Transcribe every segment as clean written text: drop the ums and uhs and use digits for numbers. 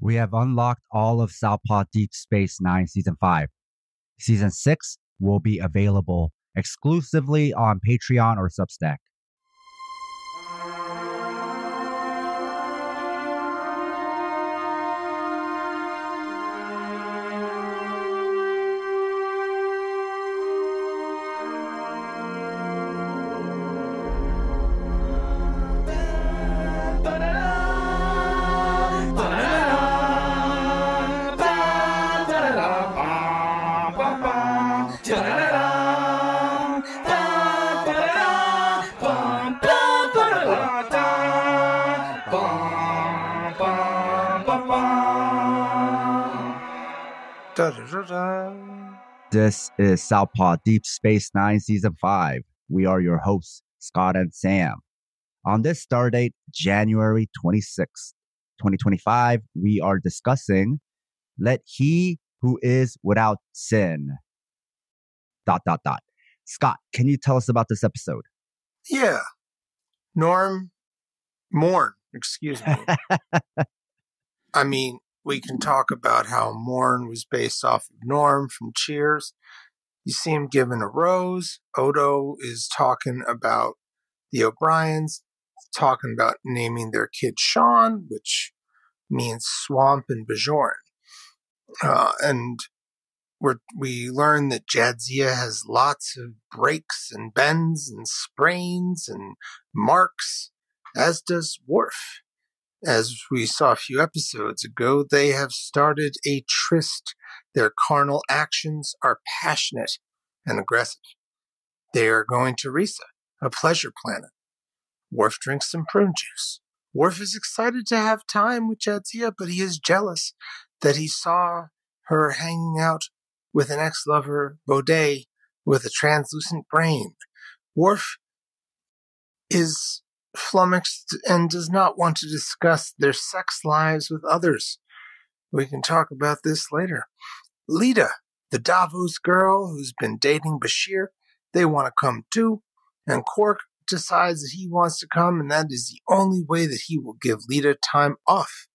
We have unlocked all of Southpaw Deep Space 9 Season 5. Season 6 will be available exclusively on Patreon or Substack. This is Southpaw Deep Space 9 Season 5. We are your hosts, Scott and Sam. On this stardate, January 26th, 2025, we are discussing Let He Who Is Without Sin. ... Scott, can you tell us about this episode? Yeah. Excuse me. I mean, we can talk about how Morn was based off of Norm from Cheers. You see him given a rose. Odo is talking about the O'Briens, talking about naming their kid Sean, which means swamp in Bajoran. And we learn that Jadzia has lots of breaks and bends and sprains and marks, as does Worf. As we saw a few episodes ago, they have started a tryst. Their carnal actions are passionate and aggressive. They are going to Risa, a pleasure planet. Worf drinks some prune juice. Worf is excited to have time with Jadzia, but he is jealous that he saw her hanging out with an ex-lover, Baudet, with a translucent brain. Worf is flummoxed and does not want to discuss their sex lives with others. We can talk about this later. Lita, the Davos girl who's been dating Bashir, they want to come too, and Quark decides that he wants to come, and that is the only way that he will give Lita time off.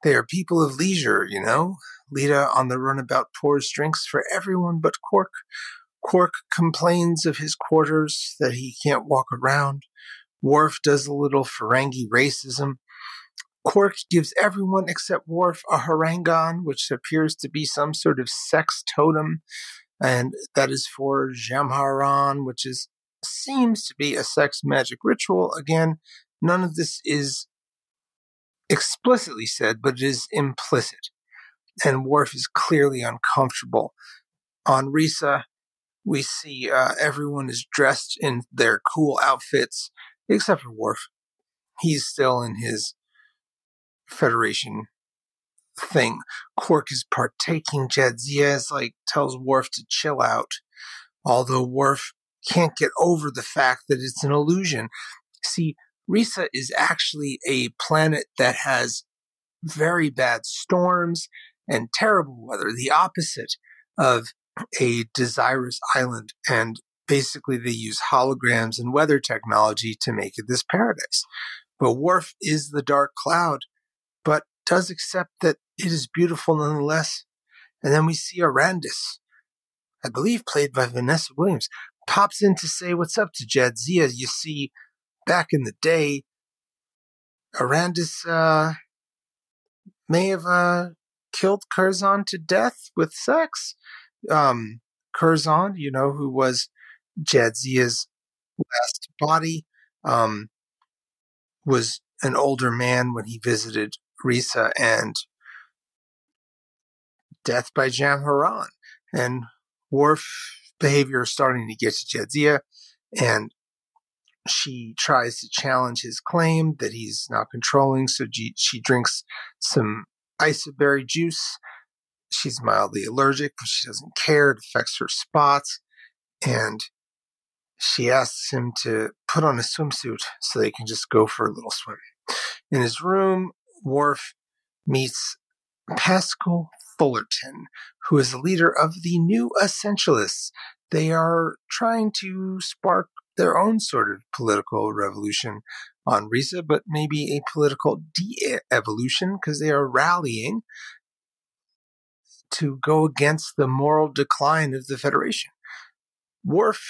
They are people of leisure, you know. Lita on the runabout pours drinks for everyone but Quark. Quark complains of his quarters, that he can't walk around. Worf does a little Ferengi racism. Quark gives everyone except Worf a harangon, which appears to be some sort of sex totem, and that is for Jamharan, which seems to be a sex magic ritual. Again, none of this is explicitly said, but it is implicit, and Worf is clearly uncomfortable. On Risa, we see everyone is dressed in their cool outfits, except for Worf. He's still in his Federation thing. Quark is partaking. Jadzia tells Worf to chill out, although Worf can't get over the fact that it's an illusion. See, Risa is actually a planet that has very bad storms and terrible weather, the opposite of a desirous island, and basically they use holograms and weather technology to make it this paradise. But Worf is the dark cloud, but does accept that it is beautiful nonetheless. And then we see Arandis, I believe played by Vanessa Williams, pops in to say what's up to Jadzia. You see, back in the day, Arandis may have killed Curzon to death with sex. Curzon, who was Jadzia's last body, was an older man when he visited Risa, and death by Jamharan. And Worf's behavior is starting to get to Jadzia, and she tries to challenge his claim that he's not controlling, so she drinks some isoberry juice. She's mildly allergic, but she doesn't care. It affects her spots. And she asks him to put on a swimsuit so they can just go for a little swim. In his room, Worf meets Pascal Fullerton, who is the leader of the New Essentialists. They are trying to spark their own sort of political revolution on Risa, but maybe a political de-evolution because they are rallying to go against the moral decline of the Federation. Worf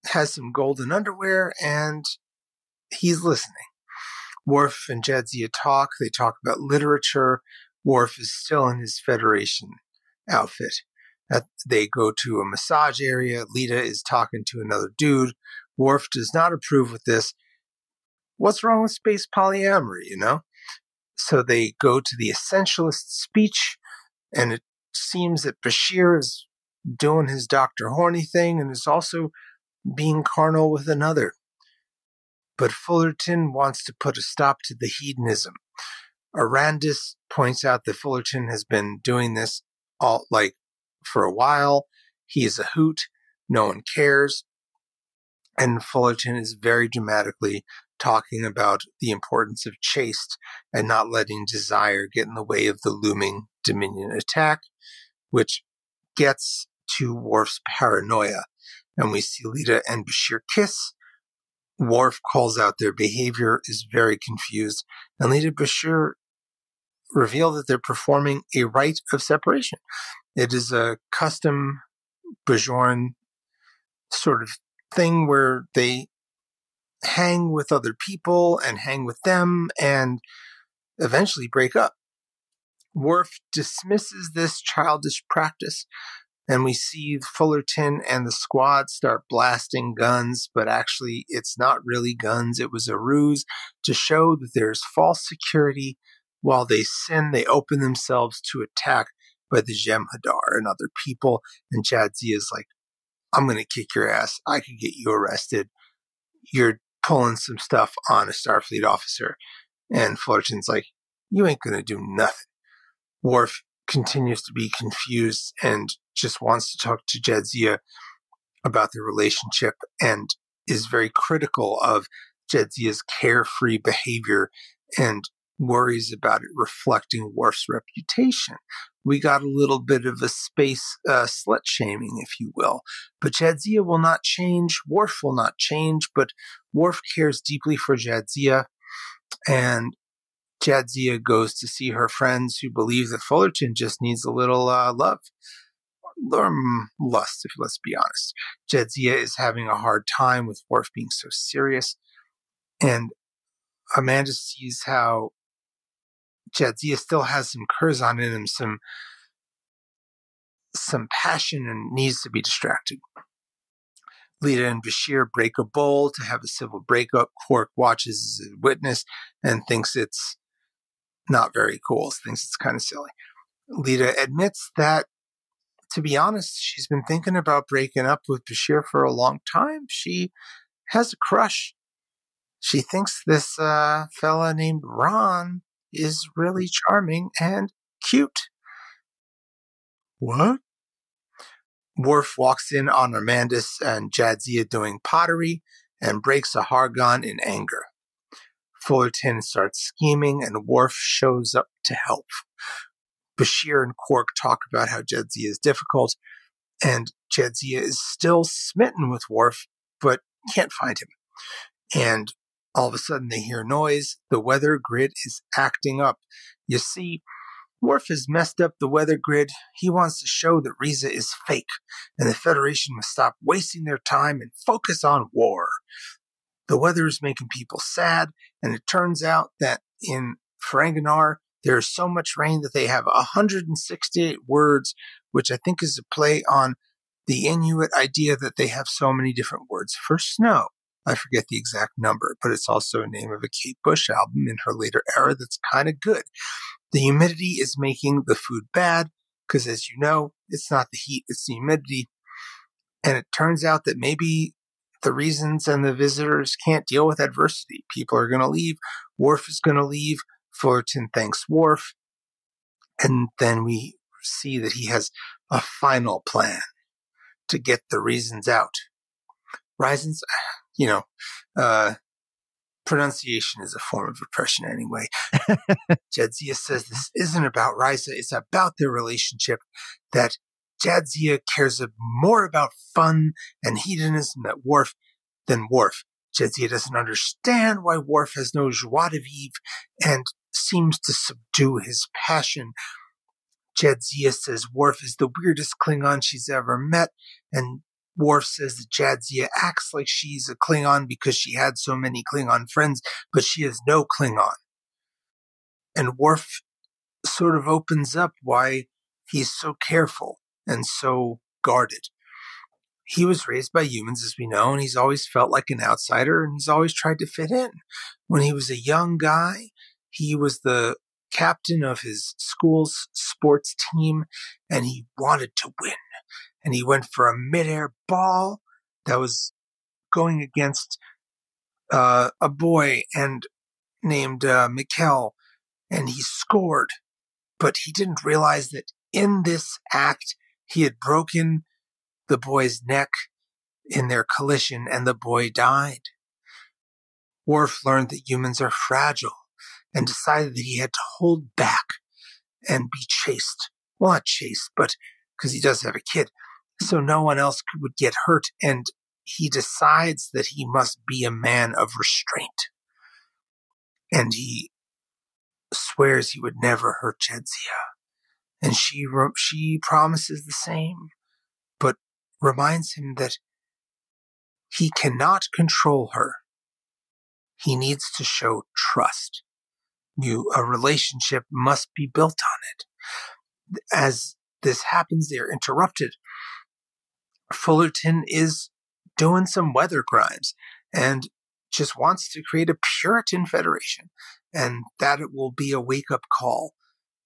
has some golden underwear, and he's listening. Worf and Jadzia talk. They talk about literature. Worf is still in his Federation outfit. They go to a massage area. Lita is talking to another dude. Worf does not approve with this. What's wrong with space polyamory, So they go to the essentialist speech, and it seems that Bashir is doing his Dr. Horny thing and is also being carnal with another. But Fullerton wants to put a stop to the hedonism. Arandis points out that Fullerton has been doing this for a while. He is a hoot. No one cares. And Fullerton is very dramatically talking about the importance of chaste and not letting desire get in the way of the looming Dominion attack, which gets to Worf's paranoia. And we see Lita and Bashir kiss. Worf calls out their behavior, is very confused, and Lita and Bashir reveal that they're performing a rite of separation. It is a custom Bajoran sort of thing where they hang with other people and hang with them and eventually break up. Worf dismisses this childish practice, and we see Fullerton and the squad start blasting guns, but actually it's not really guns. It was a ruse to show that there's false security. While they sin, they open themselves to attack by the Jem'Hadar and other people. And Jadzia is like, I'm going to kick your ass. I could get you arrested. You're pulling some stuff on a Starfleet officer. And Fullerton's like, you ain't going to do nothing. Worf continues to be confused and just wants to talk to Jadzia about their relationship and is very critical of Jadzia's carefree behavior and worries about it reflecting Worf's reputation. We got a little bit of a space slut shaming, if you will. But Jadzia will not change. Worf will not change, but Worf cares deeply for Jadzia, and Jadzia goes to see her friends who believe that Fullerton just needs a little love. Or lust, if let's be honest. Jadzia is having a hard time with Worf being so serious, and Amanda sees how Jadzia still has some Curzon in him, some passion, and needs to be distracted. Lita and Bashir break a bowl to have a civil breakup. Quark watches as a witness and thinks it's not very cool, thinks it's kind of silly. Lita admits that, to be honest, she's been thinking about breaking up with Bashir for a long time. She has a crush. She thinks this fella named Ron is really charming and cute. What? Worf walks in on Armandus and Jadzia doing pottery and breaks a Hargon in anger. Fullerton starts scheming and Worf shows up to help. Bashir and Quark talk about how Jadzia is difficult, and Jadzia is still smitten with Worf, but can't find him. And all of a sudden they hear noise. The weather grid is acting up. You see, Worf has messed up the weather grid. He wants to show that Risa is fake, and the Federation must stop wasting their time and focus on war. The weather is making people sad, and it turns out that in Ferenginar, there is so much rain that they have 168 words, which I think is a play on the Inuit idea that they have so many different words for snow. I forget the exact number, but it's also a name of a Kate Bush album in her later era that's kind of good. The humidity is making the food bad because, as you know, it's not the heat, it's the humidity. And it turns out that maybe the reasons and the visitors can't deal with adversity. People are going to leave. Worf is going to leave. Fullerton thanks Worf. And then we see that he has a final plan to get the reasons out. Reasons, pronunciation is a form of oppression anyway. Jadzia says this isn't about Risa, it's about their relationship, that Jadzia cares more about fun and hedonism than Worf. Jadzia doesn't understand why Worf has no joie de vivre and seems to subdue his passion. Jadzia says Worf is the weirdest Klingon she's ever met, and Worf says that Jadzia acts like she's a Klingon because she had so many Klingon friends, but she is no Klingon. And Worf sort of opens up why he's so careful and so guarded. He was raised by humans, as we know, and he's always felt like an outsider, and he's always tried to fit in. When he was a young guy, he was the captain of his school's sports team, and he wanted to win. And he went for a midair ball that was going against a boy named Mikkel, and he scored. But he didn't realize that in this act, he had broken the boy's neck in their collision, and the boy died. Worf learned that humans are fragile and decided that he had to hold back and be chaste. Well, not chaste, but because he does have a kid, so no one else would get hurt, and he decides that he must be a man of restraint. And he swears he would never hurt Jadzia. And she promises the same, but reminds him that he cannot control her. He needs to show trust. A relationship must be built on it. As this happens, they're interrupted. Fullerton is doing some weather crimes and just wants to create a Puritan Federation, and that it will be a wake-up call.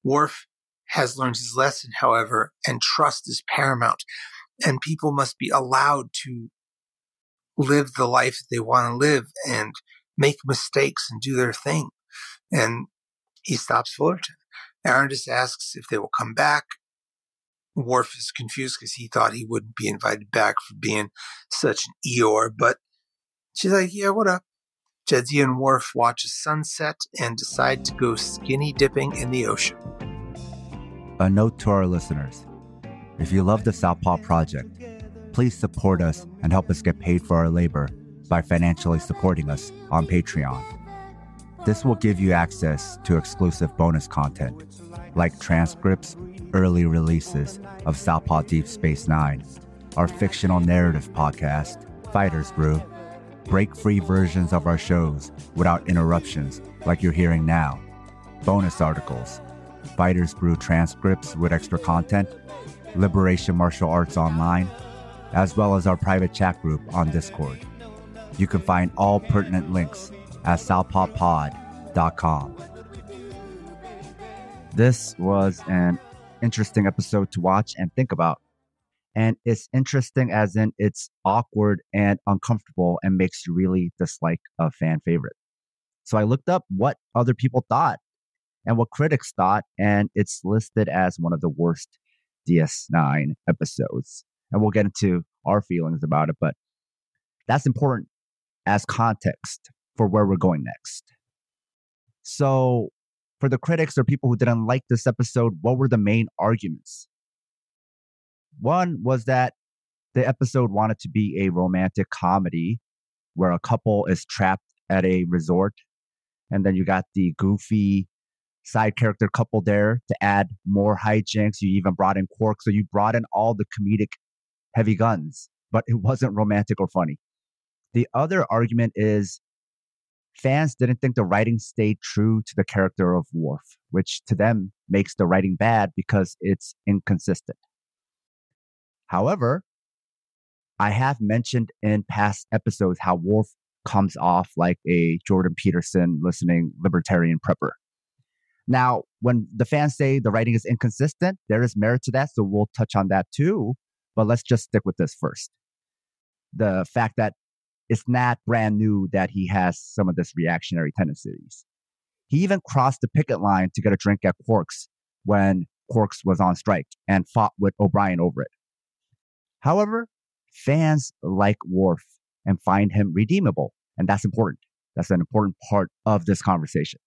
Worf has learned his lesson, however, and trust is paramount, and people must be allowed to live the life that they want to live and make mistakes and do their thing. And he stops Fullerton. Arendis asks if they will come back. Worf is confused because he thought he wouldn't be invited back for being such an Eeyore, but she's like, yeah, what up? Jadzia and Worf watch a sunset and decide to go skinny dipping in the ocean. A note to our listeners. If you love the Southpaw Project, please support us and help us get paid for our labor by financially supporting us on Patreon. This will give you access to exclusive bonus content, like transcripts, early releases of Southpaw Deep Space Nine, our fictional narrative podcast, Fighters Brew, break-free versions of our shows without interruptions like you're hearing now, bonus articles, Fighters Brew transcripts with extra content, Liberation Martial Arts Online, as well as our private chat group on Discord. You can find all pertinent links at southpawpod.com. This was an interesting episode to watch and think about. And it's interesting as in it's awkward and uncomfortable and makes you really dislike a fan favorite. So I looked up what other people thought and what critics thought, and it's listed as one of the worst DS9 episodes. And we'll get into our feelings about it, but that's important as context for where we're going next. So for the critics or people who didn't like this episode, what were the main arguments? One was that the episode wanted to be a romantic comedy where a couple is trapped at a resort, and then you got the goofy side character couple there to add more hijinks. You even brought in Quark, so you brought in all the comedic heavy guns, but it wasn't romantic or funny. The other argument is fans didn't think the writing stayed true to the character of Worf, which to them makes the writing bad because it's inconsistent. However, I have mentioned in past episodes how Worf comes off like a Jordan Peterson listening libertarian prepper. Now, when the fans say the writing is inconsistent, there is merit to that, so we'll touch on that too. But let's just stick with this first. The fact that it's not brand new that he has some of this reactionary tendencies. He even crossed the picket line to get a drink at Quark's when Quark's was on strike and fought with O'Brien over it. However, fans like Worf and find him redeemable, and that's important. That's an important part of this conversation.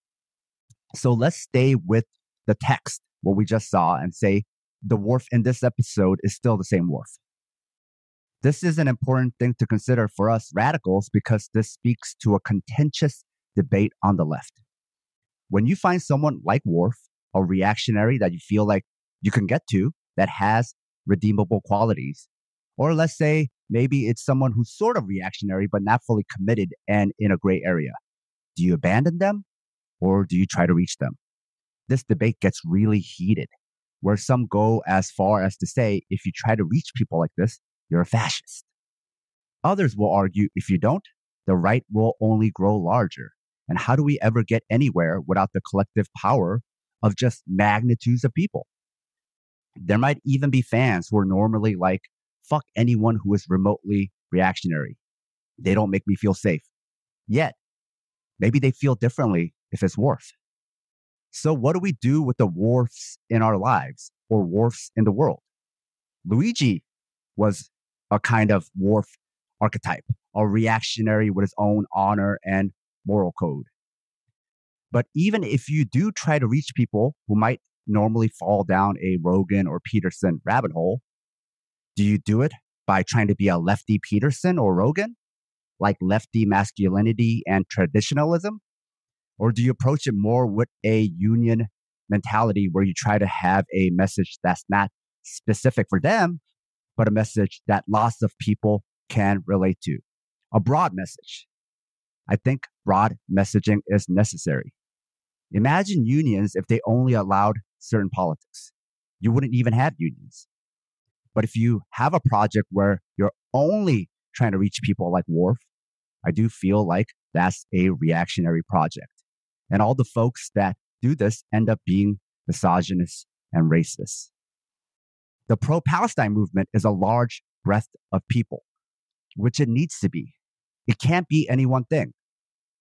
So let's stay with the text, what we just saw, and say the Worf in this episode is still the same Worf. This is an important thing to consider for us radicals because this speaks to a contentious debate on the left. When you find someone like Worf, a reactionary that you feel like you can get to that has redeemable qualities, or let's say maybe it's someone who's sort of reactionary but not fully committed and in a gray area, do you abandon them or do you try to reach them? This debate gets really heated, where some go as far as to say if you try to reach people like this, you're a fascist. Others will argue if you don't, the right will only grow larger. And how do we ever get anywhere without the collective power of just magnitudes of people? There might even be fans who are normally like, fuck anyone who is remotely reactionary. They don't make me feel safe. Yet, maybe they feel differently if it's Worf. So what do we do with the Worfs in our lives or Worfs in the world? Luigi was a kind of Worf archetype, a reactionary with his own honor and moral code. But even if you do try to reach people who might normally fall down a Rogan or Peterson rabbit hole, do you do it by trying to be a lefty Peterson or Rogan, like lefty masculinity and traditionalism? Or do you approach it more with a union mentality where you try to have a message that's not specific for them, but a message that lots of people can relate to? A broad message. I think broad messaging is necessary. Imagine unions if they only allowed certain politics. You wouldn't even have unions. But if you have a project where you're only trying to reach people like Worf, I do feel like that's a reactionary project. And all the folks that do this end up being misogynist and racist. The pro-Palestine movement is a large breadth of people, which it needs to be. It can't be any one thing.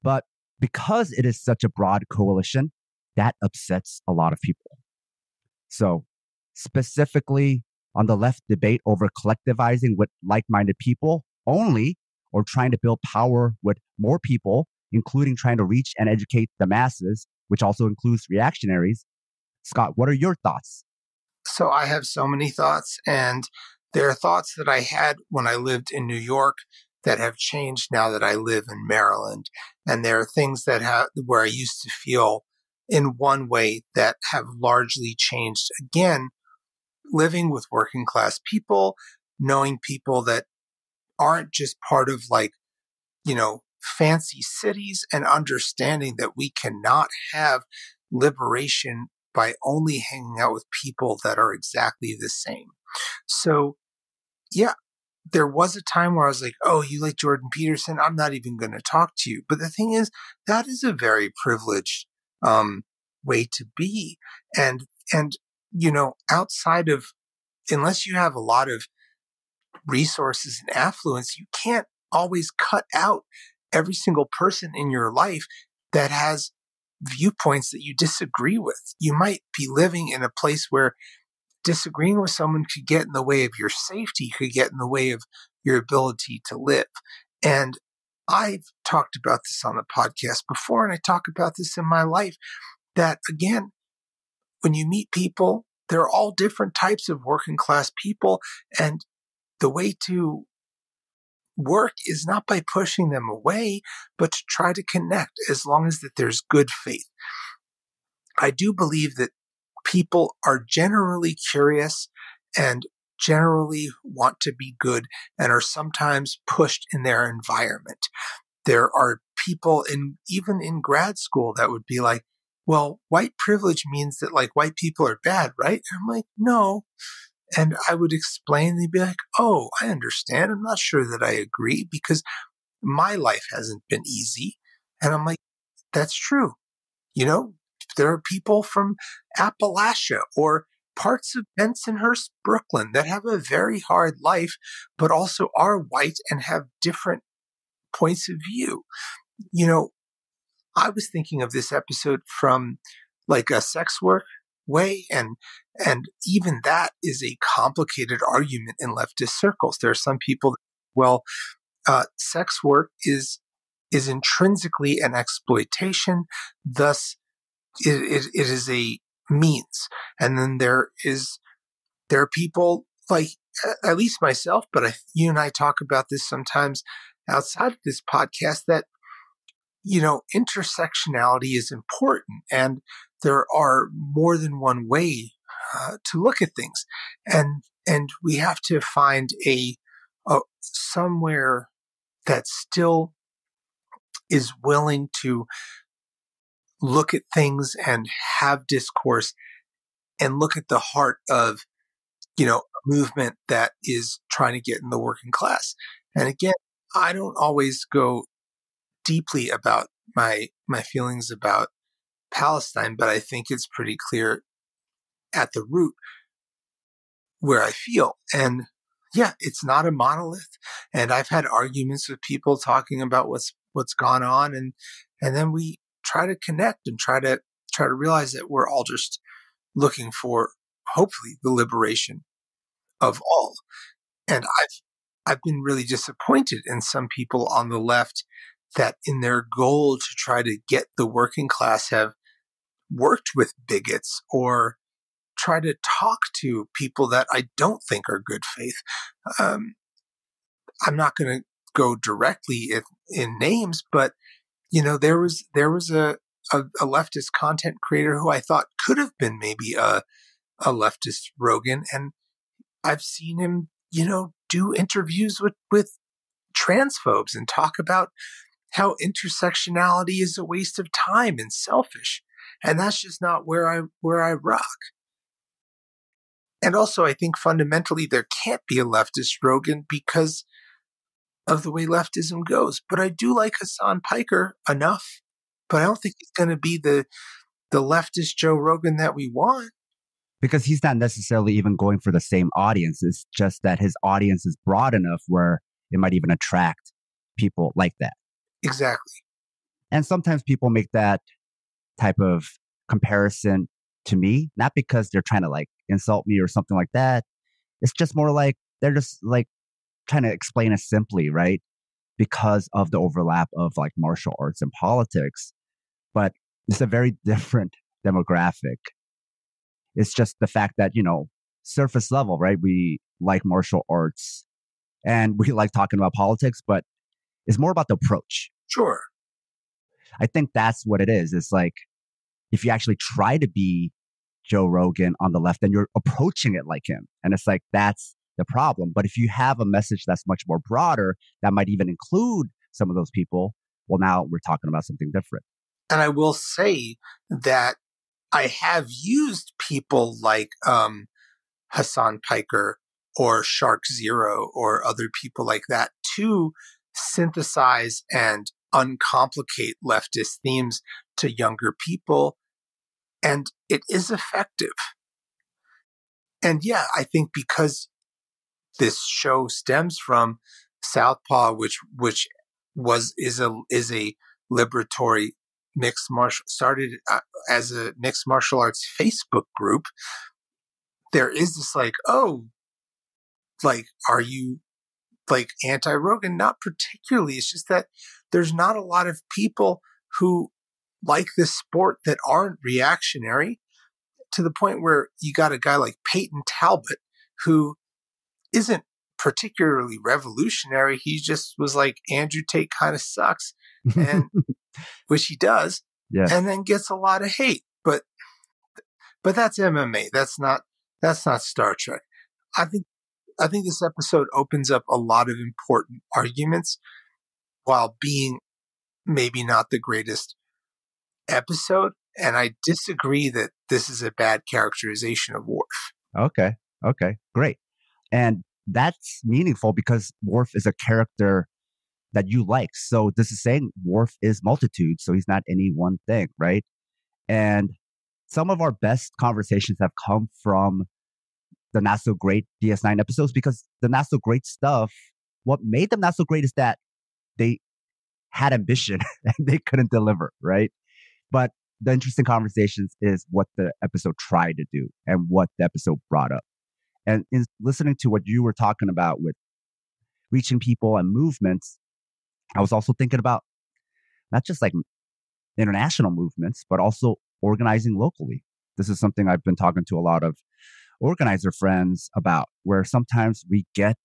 But because it is such a broad coalition, that upsets a lot of people. So specifically on the left debate over collectivizing with like-minded people only, or trying to build power with more people, including trying to reach and educate the masses, which also includes reactionaries. Scott, what are your thoughts? So I have so many thoughts, and there are thoughts that I had when I lived in New York that have changed now that I live in Maryland. And there are things that where I used to feel in one way that have largely changed. Again, living with working class people, knowing people that aren't just part of fancy cities, and understanding that we cannot have liberation by only hanging out with people that are exactly the same. So, yeah, there was a time where I was like, oh, you like Jordan Peterson? I'm not even going to talk to you. But the thing is, that is a very privileged way to be. And outside of, unless you have a lot of resources and affluence, you can't always cut out every single person in your life that has viewpoints that you disagree with. You might be living in a place where disagreeing with someone could get in the way of your safety, could get in the way of your ability to live. And I've talked about this on the podcast before, and I talk about this in my life, that again, when you meet people, they're all different types of working class people. And the way to work is not by pushing them away, but to try to connect as long as that there's good faith. I do believe that people are generally curious and generally want to be good and are sometimes pushed in their environment. There are people even in grad school that would be like, well, white privilege means that like white people are bad, right? And I'm like, no. And I would explain, they'd be like, oh, I understand. I'm not sure that I agree because my life hasn't been easy. And I'm like, that's true. There are people from Appalachia or parts of Bensonhurst, Brooklyn that have a very hard life, but also are white and have different points of view. I was thinking of this episode from like a sex work way, and even that is a complicated argument in leftist circles. There are some people sex work is intrinsically an exploitation, thus it is a means. And then there are people like at least myself, but you and I talk about this sometimes outside of this podcast, that, intersectionality is important, and there are more than one way to look at things. And we have to find a somewhere that still is willing to look at things and have discourse and look at the heart of, a movement that is trying to get in the working class. And again, I don't always go deeply about my feelings about Palestine, but I think it's pretty clear at the root where I feel. And yeah, it's not a monolith. And I've had arguments with people talking about what's gone on, and then we try to connect and try to realize that we're all just looking for, hopefully, the liberation of all. And I've been really disappointed in some people on the left that in their goal to try to get the working class have worked with bigots or try to talk to people that I don't think are good faith. I'm not going to go directly in names, but there was a leftist content creator who I thought could have been maybe a leftist Rogan, and I've seen him, do interviews with transphobes and talk about how intersectionality is a waste of time and selfish, and that's just not where I rock. And also, I think fundamentally there can't be a leftist Rogan because of the way leftism goes. But I do like Hassan Piker enough, but I don't think he's going to be the leftist Joe Rogan that we want. Because he's not necessarily even going for the same audience. It's just that his audience is broad enough where it might even attract people like that. Exactly. And sometimes people make that type of comparison to me, not because they're trying to like insult me or something like that. It's just more like they're just like trying to explain it simply, right? Because of the overlap of like martial arts and politics. But it's a very different demographic. It's just the fact that, surface level, right? We like martial arts and we like talking about politics, but it's more about the approach. Sure. I think that's what it is. It's like, if you actually try to be Joe Rogan on the left, then you're approaching it like him. And it's like, that's the problem. But if you have a message that's much more broader, that might even include some of those people, well, now we're talking about something different. And I will say that I have used people like Hassan Piker or Shark Zero or other people like that to synthesize and uncomplicate leftist themes to younger people. And it is effective. And yeah, I think because this show stems from Southpaw, which is a liberatory mixed martial, started as a mixed martial arts Facebook group. There is this like, oh, like, are you like anti-Rogan? Not particularly. It's just that there's not a lot of people who like this sport that aren't reactionary, to the point where you got a guy like Peyton Talbot who isn't particularly revolutionary. He just was like, Andrew Tate kind of sucks, and which he does, yeah. And then gets a lot of hate. But that's MMA. That's not Star Trek. I think this episode opens up a lot of important arguments while being maybe not the greatest episode. And I disagree that this is a bad characterization of Worf. Okay, great. And that's meaningful because Worf is a character that you like. So this is saying Worf is multitude. So he's not any one thing, right? And some of our best conversations have come from the not so great DS9 episodes, because the not so great stuff, what made them not so great is that they had ambition and they couldn't deliver, right? But the interesting conversations is what the episode tried to do and what the episode brought up. And in listening to what you were talking about with reaching people and movements, I was also thinking about not just like international movements, but also organizing locally. This is something I've been talking to a lot of organizer friends about, where sometimes we get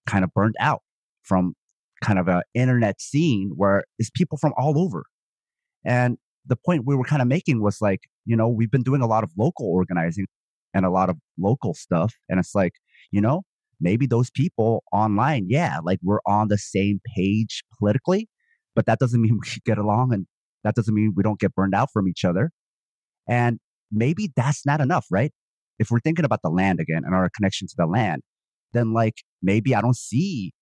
kind of burned out from kind of an internet scene where it's people from all over. And the point we were kind of making was like, we've been doing a lot of local organizing and a lot of local stuff. And it's like, maybe those people online, yeah, like we're on the same page politically, but that doesn't mean we get along, and that doesn't mean we don't get burned out from each other. And maybe that's not enough, right? If we're thinking about the land again and our connection to the land, then like maybe I don't see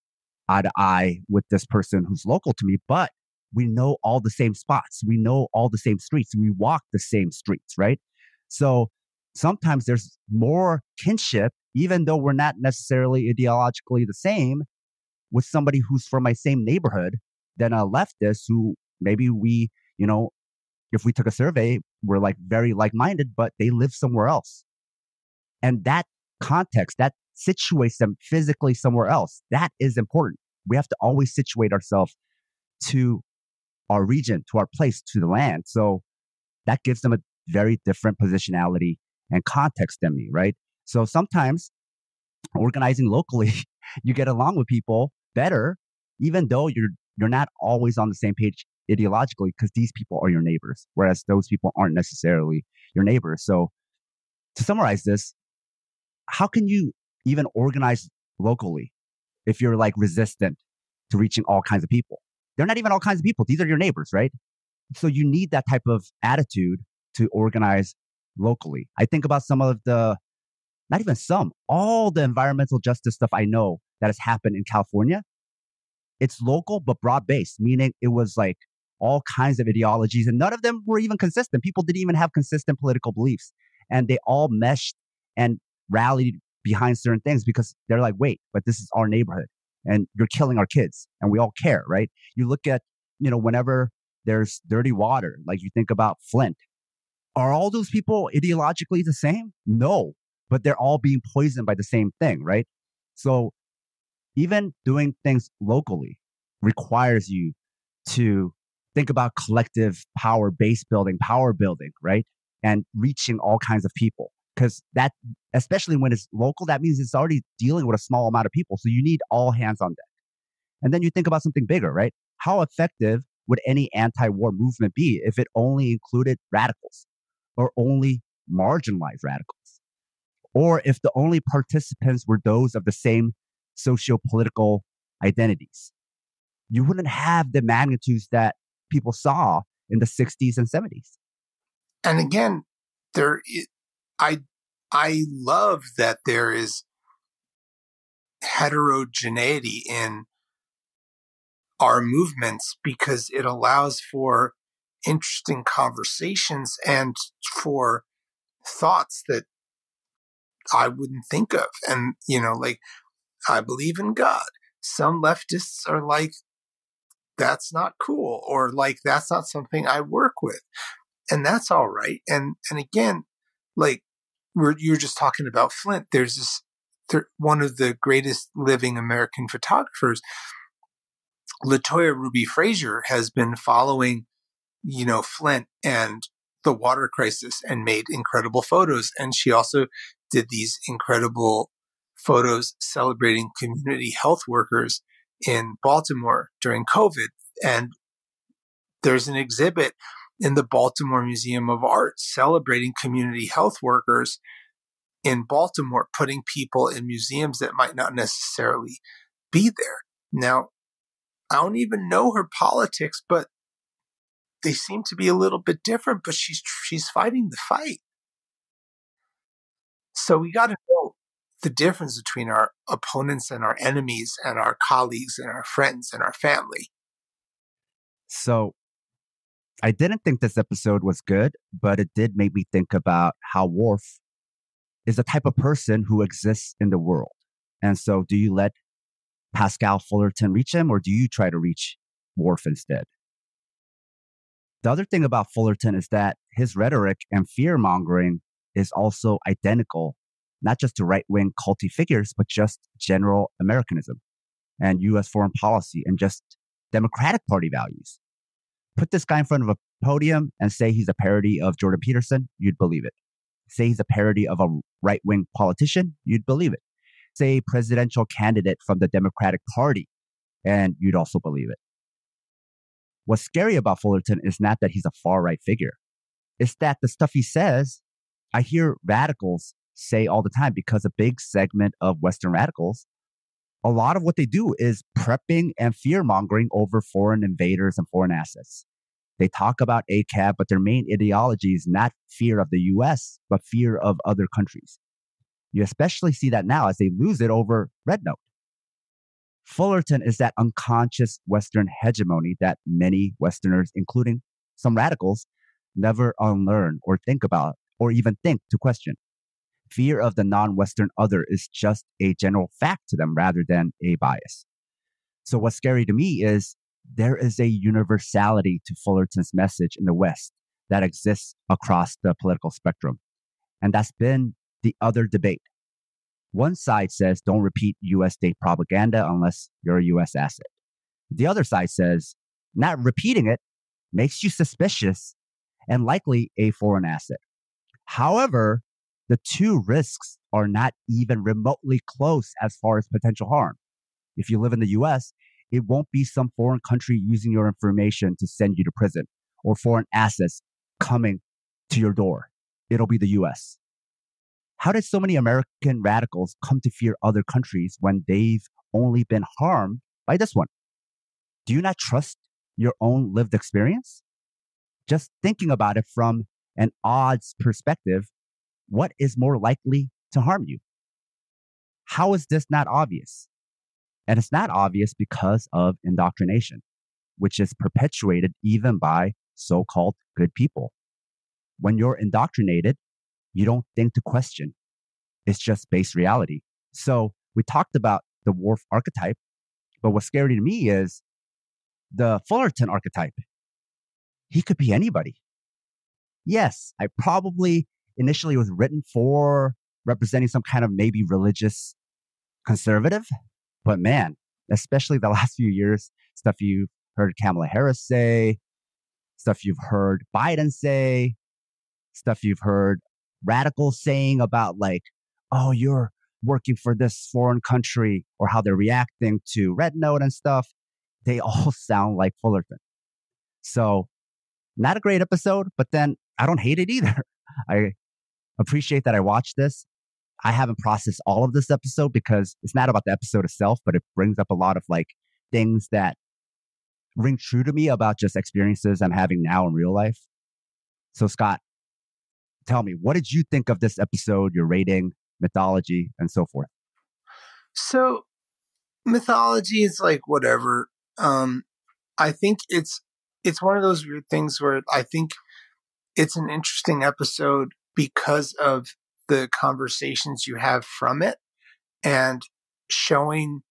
eye to eye with this person who's local to me, but we know all the same spots. We know all the same streets. We walk the same streets, right? So sometimes there's more kinship, even though we're not necessarily ideologically the same, with somebody who's from my same neighborhood than a leftist who maybe if we took a survey, we're like very like-minded, but they live somewhere else. And that context, that situates them physically somewhere else. That is important. We have to always situate ourselves to our region, to our place, to the land. So that gives them a very different positionality and context than me, right? So sometimes organizing locally, you get along with people better, even though you're not always on the same page ideologically, because these people are your neighbors, whereas those people aren't necessarily your neighbors. So to summarize this, how can you even organize locally if you're like resistant to reaching all kinds of people? They're not even all kinds of people. These are your neighbors, right? So you need that type of attitude to organize locally. I think about all the environmental justice stuff I know that has happened in California. It's local, but broad-based, meaning it was like all kinds of ideologies, and none of them were even consistent. People didn't even have consistent political beliefs, and they all meshed and rallied behind certain things because they're like, wait, but this is our neighborhood and you're killing our kids and we all care, right? You look at, whenever there's dirty water, like you think about Flint, are all those people ideologically the same? No, but they're all being poisoned by the same thing, right? So even doing things locally requires you to think about collective power, power building, right? And reaching all kinds of people. Because that, especially when it's local, that means it's already dealing with a small amount of people. So you need all hands on deck. And then you think about something bigger, right? How effective would any anti-war movement be if it only included radicals or only marginalized radicals? Or if the only participants were those of the same socio-political identities? You wouldn't have the magnitudes that people saw in the 60s and 70s. And again, I love that there is heterogeneity in our movements because it allows for interesting conversations and for thoughts that I wouldn't think of. And, like, I believe in God. Some leftists are like, that's not cool, or like, that's not something I work with. And that's all right. And again, like, you're just talking about Flint. There's one of the greatest living American photographers, LaToya Ruby Frazier, has been following, Flint and the water crisis and made incredible photos. And she also did these incredible photos celebrating community health workers in Baltimore during COVID. And there's an exhibit in the Baltimore Museum of Art celebrating community health workers in Baltimore, putting people in museums that might not necessarily be there. Now, I don't even know her politics, but they seem to be a little bit different, but she's fighting the fight. So we got to know the difference between our opponents and our enemies and our colleagues and our friends and our family. So I didn't think this episode was good, but it did make me think about how Worf is the type of person who exists in the world. And so do you let Pascal Fullerton reach him, or do you try to reach Worf instead? The other thing about Fullerton is that his rhetoric and fear-mongering is also identical, not just to right-wing culty figures, but just general Americanism and U.S. foreign policy and just Democratic Party values. Put this guy in front of a podium and say he's a parody of Jordan Peterson, you'd believe it. Say he's a parody of a right-wing politician, you'd believe it. Say a presidential candidate from the Democratic Party, and you'd also believe it. What's scary about Fullerton is not that he's a far-right figure. It's that the stuff he says, I hear radicals say all the time, because a big segment of Western radicals, a lot of what they do is prepping and fear-mongering over foreign invaders and foreign assets. They talk about ACAB, but their main ideology is not fear of the US, but fear of other countries. You especially see that now as they lose it over Red Note. Fullerton is that unconscious Western hegemony that many Westerners, including some radicals, never unlearn or think about or even think to question. Fear of the non-Western other is just a general fact to them rather than a bias. So what's scary to me is there is a universality to Fullerton's message in the West that exists across the political spectrum. And that's been the other debate. One side says don't repeat US state propaganda unless you're a US asset. The other side says not repeating it makes you suspicious and likely a foreign asset. However, the two risks are not even remotely close as far as potential harm. If you live in the US, it won't be some foreign country using your information to send you to prison or foreign assets coming to your door. It'll be the US. How did so many American radicals come to fear other countries when they've only been harmed by this one? Do you not trust your own lived experience? Just thinking about it from an odds perspective, what is more likely to harm you? How is this not obvious? And it's not obvious because of indoctrination, which is perpetuated even by so-called good people. When you're indoctrinated, you don't think to question. It's just base reality. So we talked about the Worf archetype, but what's scary to me is the Fullerton archetype. He could be anybody. Yes, I probably initially was written for representing some kind of maybe religious conservative, but man, especially the last few years, stuff you've heard Kamala Harris say, stuff you've heard Biden say, stuff you've heard radicals saying about like, oh, you're working for this foreign country, or how they're reacting to Red Note and stuff. They all sound like Fullerton. So not a great episode, but then I don't hate it either. I appreciate that I watched this. I haven't processed all of this episode because it's not about the episode itself, but it brings up a lot of like things that ring true to me about just experiences I'm having now in real life. So Scott, tell me, what did you think of this episode, your rating, mythology, and so forth? So mythology is like whatever. I think it's one of those weird things where I think it's an interesting episode because of the conversations you have from it and showing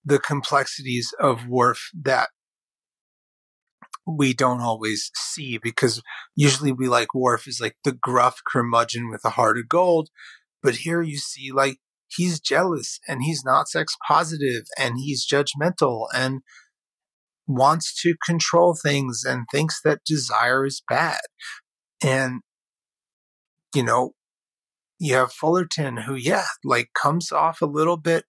the complexities of Worf that we don't always see, because usually we like Worf is like the gruff curmudgeon with a heart of gold. But here you see like he's jealous and he's not sex positive and he's judgmental and wants to control things and thinks that desire is bad. And, you know, you have Fullerton who, like comes off a little bit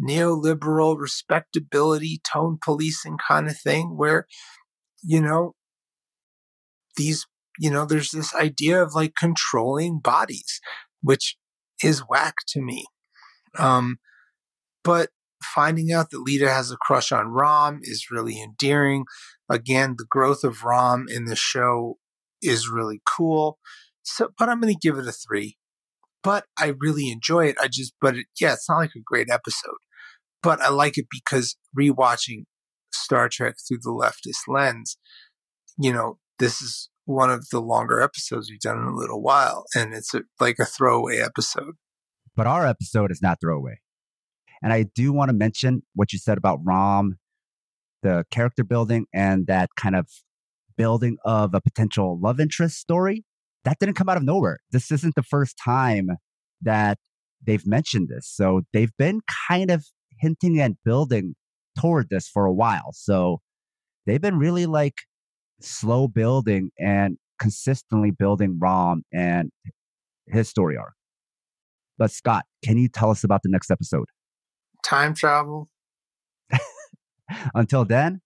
neoliberal respectability, tone policing kind of thing where, there's this idea of like controlling bodies, which is whack to me. But finding out that Lita has a crush on Rom is really endearing. Again, the growth of Rom in the show is really cool. So, but I'm going to give it a 3. But I really enjoy it. It's not like a great episode. But I like it because rewatching Star Trek through the leftist lens, this is one of the longer episodes we've done in a little while. And it's like a throwaway episode. But our episode is not throwaway. And I do want to mention what you said about Rom, the character building and that kind of building of a potential love interest story. That didn't come out of nowhere. This isn't the first time that they've mentioned this. So they've been kind of hinting and building toward this for a while. So they've been really like slow building and consistently building Rom and his story arc. But Scott, can you tell us about the next episode? Time travel. Until then.